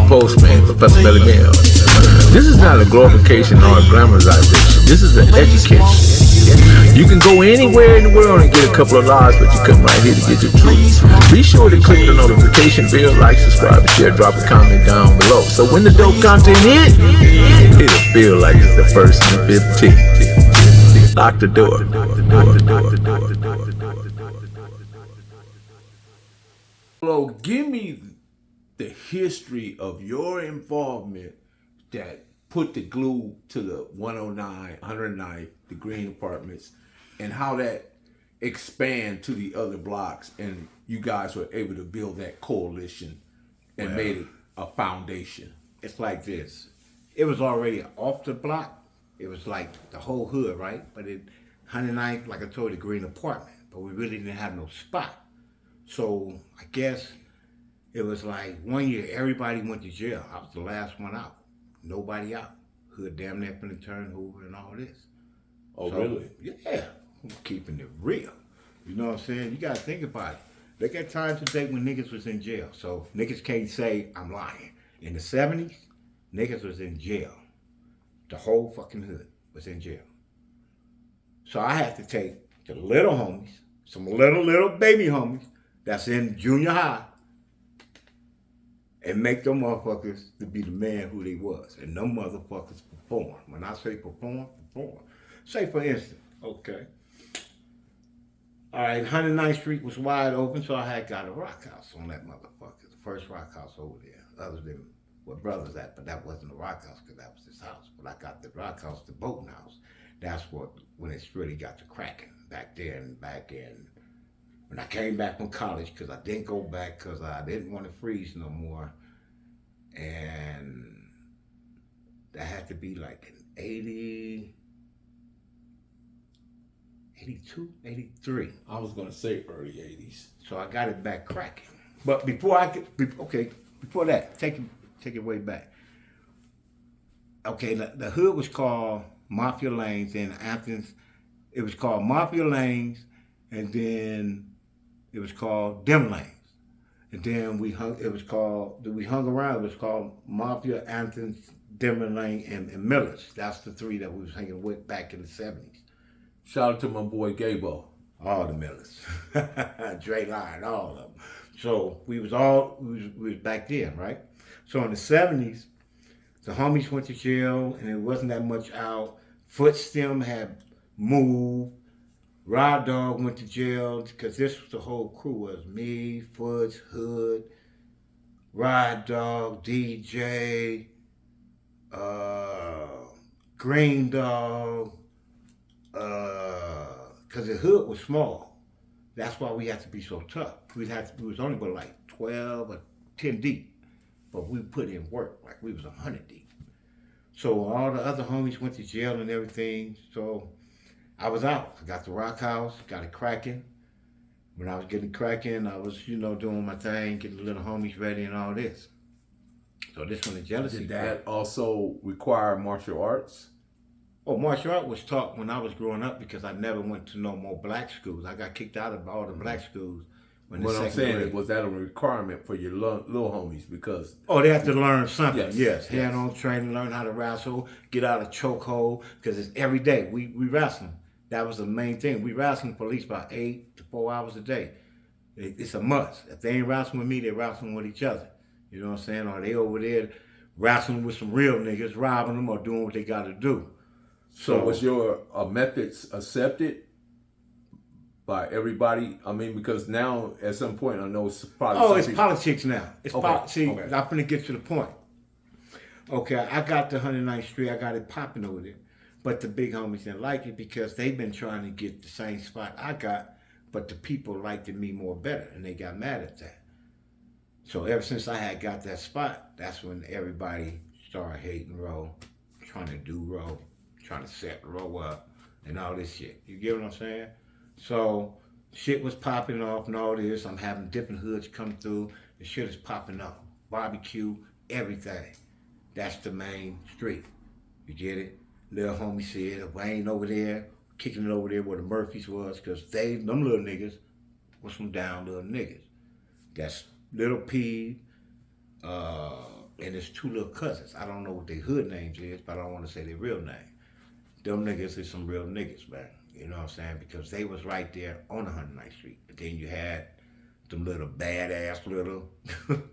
Postman, Professor Melly Mel. This is not a glorification or a glamorization. This is an education. You can go anywhere in the world and get a couple of lives, but you come right here to get the truth. Be sure to click the notification bell, like, subscribe, share, drop a comment down below. So when the dope content hit, it'll feel like it's the first and the 15th. Lock the door. Rolo, give me the history of your involvement that put the glue to the 109, 109th, the Green Apartments, and how that expand to the other blocks, and you guys were able to build that coalition and made it a foundation. It's like this. It was already off the block. It was like the whole hood, right? But it 109th, like I told you, Green Apartment. But we really didn't have no spot. So I guess it was like one year everybody went to jail. I was the last one out. Nobody out. Hood damn near finna turn over and all this. Oh, so, really? Yeah. I'm keeping it real. You know what I'm saying? You gotta think about it. Look at times today when niggas was in jail. So niggas can't say I'm lying. In the 70s, niggas was in jail. The whole fucking hood was in jail. So I had to take the little homies, some little baby homies that's in junior high, and make them motherfuckers to be the man who they was. And them motherfuckers perform. When I say perform. Say for instance, okay. All right, 109th Street was wide open, so I had got a rock house on that motherfucker. The first rock house over there, other than where brothers at, but that wasn't a rock house because that was his house. But I got the rock house, the boating house. That's when it's really got to cracking back there and back in. When I came back from college, because I didn't go back because I didn't want to freeze no more. And that had to be like in 82, 83. I was going to say early 80s. So I got it back cracking. But before that, take it way back. Okay, the hood was called Mafia Lanes in Athens. It was called Mafia Lanes, and then it was called Dim Lanes. And then we hung around, it was called Mafia, Athens, Dim Lane, and Millers. That's the three that we was hanging with back in the 70s. Shout out to my boy Gabo. All the Millers. Dre Line, all of them. So we was back then, right? So in the 70s, the homies went to jail and it wasn't that much out. Footstem had moved. Rod Dog went to jail because this was the whole crew. Was me, Foots, Hood, Rod Dog, DJ, Green Dog, because the hood was small. That's why we had to be so tough. We was only but like 12 or 10 deep, but we put in work like we was 100 deep. So all the other homies went to jail and everything. So I was out. I got the rock house, got it cracking. When I was getting cracking, I was, doing my thing, getting the little homies ready and all this. So this one, the jealousy. Did that also require martial arts? Oh, martial art was taught when I was growing up because I never went to no more black schools. I got kicked out of all the black schools. What I'm saying is, was that a requirement for your little homies? Because they have to learn something. Yes. Yes. Hand-on training, learn how to wrestle, get out of chokehold, because it's every day. We wrestling. That was the main thing. We wrestling for at least about 8 to 4 hours a day. It's a must. If they ain't wrestling with me, they wrestling with each other. You know what I'm saying? Or they over there wrestling with some real niggas, robbing them or doing what they got to do. So was your methods accepted by everybody? I mean, because now at some point I know it's probably it's politics now. It's okay. I'm finna get to the point. Okay, I got the 109th Street. I got it popping over there, but the big homies didn't like it because they've been trying to get the same spot I got, but the people liked me more better, and they got mad at that. So ever since I had got that spot, that's when everybody started hating Ro, trying to do Ro, trying to set Ro up, and all this shit. You get what I'm saying? So shit was popping off and all this. I'm having different hoods come through. The shit is popping up. Barbecue, everything. That's the main street. You get it? Little homie said, Wayne over there, kicking it over there where the Murphys was, because them little niggas was some down little niggas. That's Little P, and it's two little cousins. I don't know what their hood names is, but I don't want to say their real name. Them niggas is some real niggas, man. You know what I'm saying? Because they was right there on 109th Street. But then you had them little badass little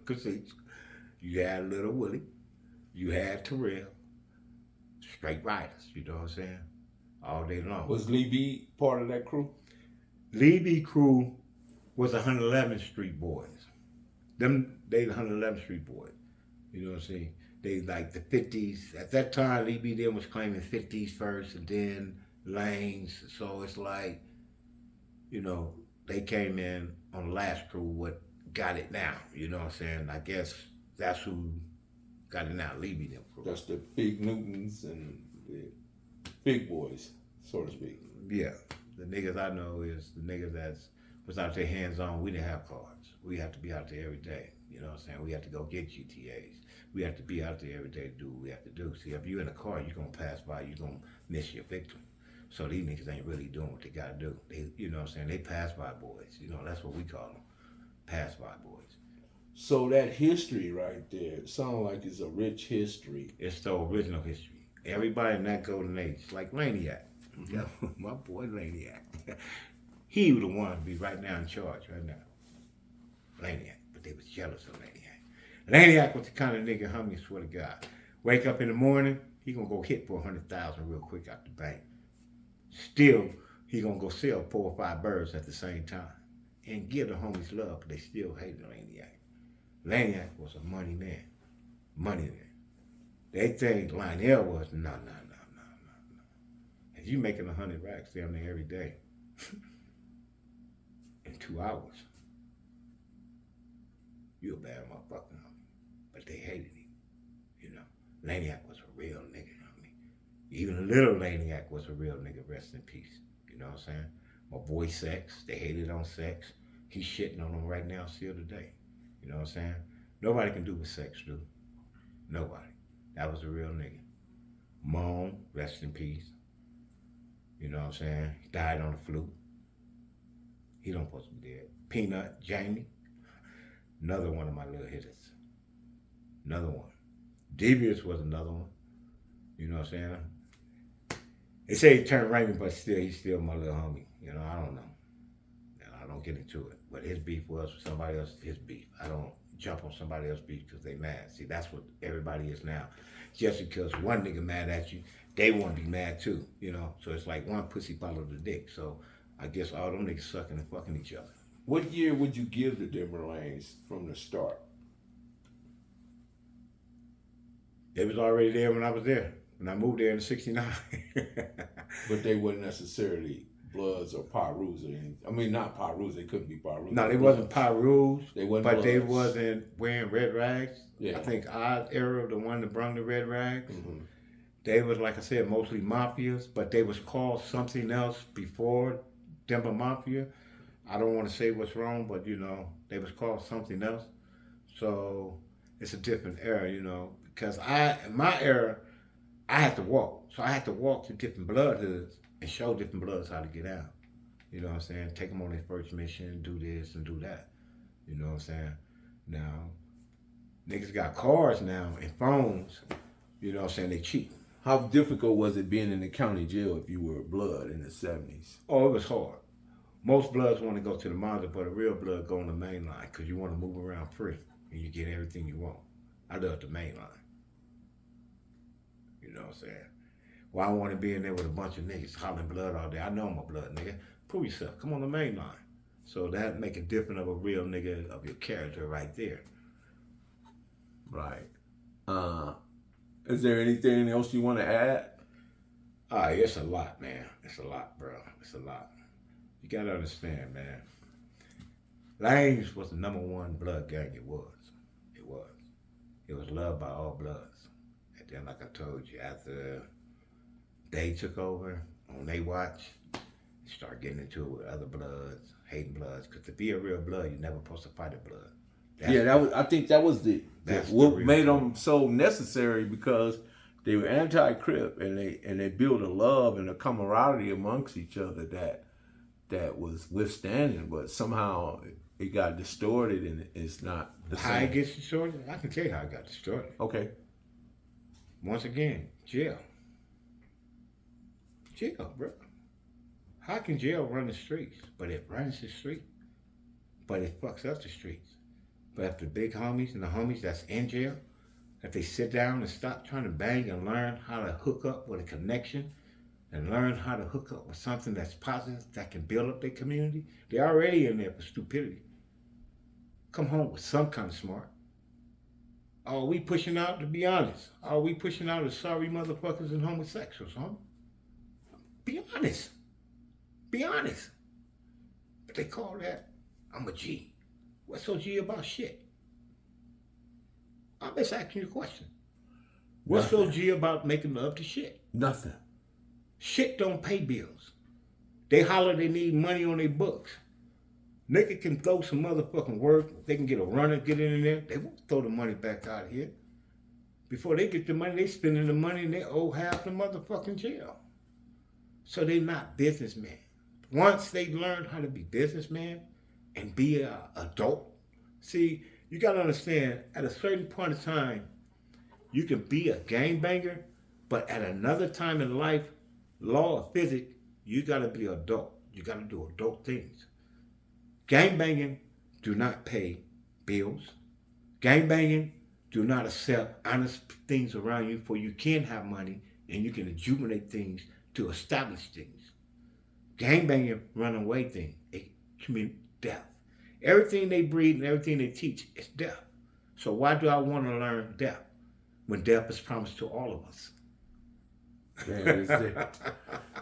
casinos. You had Little Willie. You had Terrell. Straight riders, you know what I'm saying? All day long. Was Lee B part of that crew? Lee B crew was 111th Street boys. They the 111th Street boys. You know what I'm saying? They like the 50s. At that time, Lee B then was claiming 50s first and then lanes. So it's like, you know, they came in on the last crew what got it now. You know what I'm saying? I guess that's who got it now, Lee B them crew. That's the big Newtons and the big boys, so to speak. Yeah. The niggas I know is the niggas that was out there hands on. We didn't have cars. We have to be out there every day. You know what I'm saying? We have to go get GTAs. We have to be out there every day to do what we have to do. See, if you're in a car, you're going to pass by, you're going to miss your victim. So these niggas ain't really doing what they got to do. They, you know what I'm saying? They pass by boys. You know, that's what we call them. Pass by boys. So that history right there sounds like it's a rich history. It's the original history. Everybody in that golden age, like Laniac. Yeah, my boy Laniac. He was the one to be right now in charge right now. Laniac, but they was jealous of Laniac. Laniac was the kind of nigga, homie, swear to God. Wake up in the morning, he gonna go hit for 100,000 real quick out the bank. Still, he gonna go sell 4 or 5 birds at the same time and give the homies love, but they still hated Laniac. Laniac was a money man. Money man. They think Lionel was, no. If you making 100 racks down there every day in 2 hours, you a bad motherfucker, homie. But they hated him, you know. Laniac was a real nigga, homie. Even a little Laniac was a real nigga, rest in peace. You know what I'm saying? My boy Sex, they hated on Sex. He's shitting on them right now still today. You know what I'm saying? Nobody can do what Sex do. Nobody. That was a real nigga. Moan, rest in peace. You know what I'm saying? He died on the flu. He don't supposed to be dead. Peanut, Jamie, another one of my little hitters. Another one. Devious was another one. You know what I'm saying? They say he turned Raymond, but still, he's still my little homie. You know, I don't know. And I don't get into it. But his beef was with somebody else, his beef. I don't jump on somebody else's beef because they mad. See, that's what everybody is now. Just because one nigga mad at you, they want to be mad too, you know? So it's like one pussy followed the dick. So I guess all them niggas sucking and fucking each other. What year would you give the Denver Lanes from the start? They was already there when I was there. When I moved there in '69. But they weren't necessarily Bloods or Pyrus or anything. I mean, not Pyrus. They couldn't be Pyrus. No, they wasn't Pyrus. They wasn't but Bloods. they wasn't wearing red rags. Yeah. I think Odd Era, the one that brung the red rags. Mm-hmm. They was, like I said, mostly mafias, but they was called something else before Denver Mafia. I don't want to say what's wrong, but, you know, they was called something else. So it's a different era, you know, because in my era, I had to walk. So I had to walk to different blood hoods and show different bloods how to get out. You know what I'm saying? Take them on their first mission, do this and do that. You know what I'm saying? Now, niggas got cars now and phones. You know what I'm saying? They cheap. How difficult was it being in the county jail if you were a Blood in the 70s? Oh, it was hard. Most bloods want to go to the monitor, but a real blood go on the main line because you want to move around free and you get everything you want. I love the main line. You know what I'm saying? Well, I want to be in there with a bunch of niggas hollering blood all day. I know I'm a blood nigga. Prove yourself. Come on the main line. So that make it different of a real nigga of your character right there. Right. Is there anything else you want to add? It's a lot, man. It's a lot, bro. It's a lot. You gotta understand, man. Lanes was the #1 blood gang. It was. It was. It was loved by all bloods. And then, like I told you, after they took over on they watch, you start getting into it with other bloods, hating bloods. Because to be a real blood, you're never supposed to fight a blood. I think that was what made them so necessary, because they were anti-Crip and they built a love and a camaraderie amongst each other that was withstanding. But somehow it got distorted and it's not the How same. it gets distorted? I can tell you how it got distorted. Okay. Once again, jail. Jail, bro. How can jail run the streets? But it runs the street. But it fucks up the streets. But if the big homies and the homies that's in jail, if they sit down and stop trying to bang and learn how to hook up with a connection and learn how to hook up with something that's positive that can build up their community, they're already in there for stupidity. Come home with some kind of smart. Are we pushing out, to be honest? Are we pushing out as sorry motherfuckers and homosexuals, huh? Be honest. Be honest. But they call that, I'm a G. What's so G about shit? I'm just asking you a question. What's so G about making love to shit? Nothing. Shit don't pay bills. They holler they need money on their books. Nigga can throw some motherfucking work. They can get a runner, get in there. They won't throw the money back out of here. Before they get the money, they spending the money and they owe half the motherfucking jail. So they not businessmen. Once they learn how to be businessmen and be an adult, see, you gotta understand, at a certain point in time, you can be a gangbanger, but at another time in life, law of physics, you gotta be an adult. You gotta do adult things. Gangbanging do not pay bills. Gangbanging do not accept honest things around you, for you can have money and you can adjudicate things to establish things. Gangbanging run away thing. It can be death. Everything they breed and everything they teach is death. So why do I want to learn death when death is promised to all of us? Man, that's it.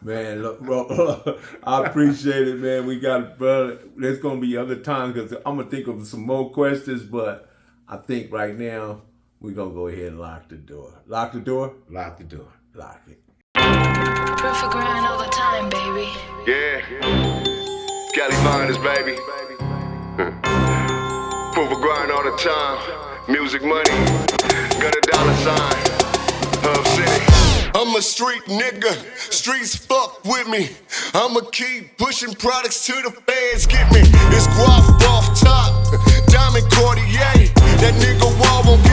Man, look, bro, I appreciate it, man. We got, brother. There's gonna be other times because I'm gonna think of some more questions, but I think right now we're gonna go ahead and lock the door. Lock the door. Lock the door. Lock it. Perfect grind all the time, baby. Yeah, Cali Miners, baby. Proof of grind all the time. Music money, got a dollar sign. Hub City. I'm a street nigga, streets fuck with me. I'ma keep pushing products till the fans get me. It's guap off top, diamond Cartier. That nigga wall won't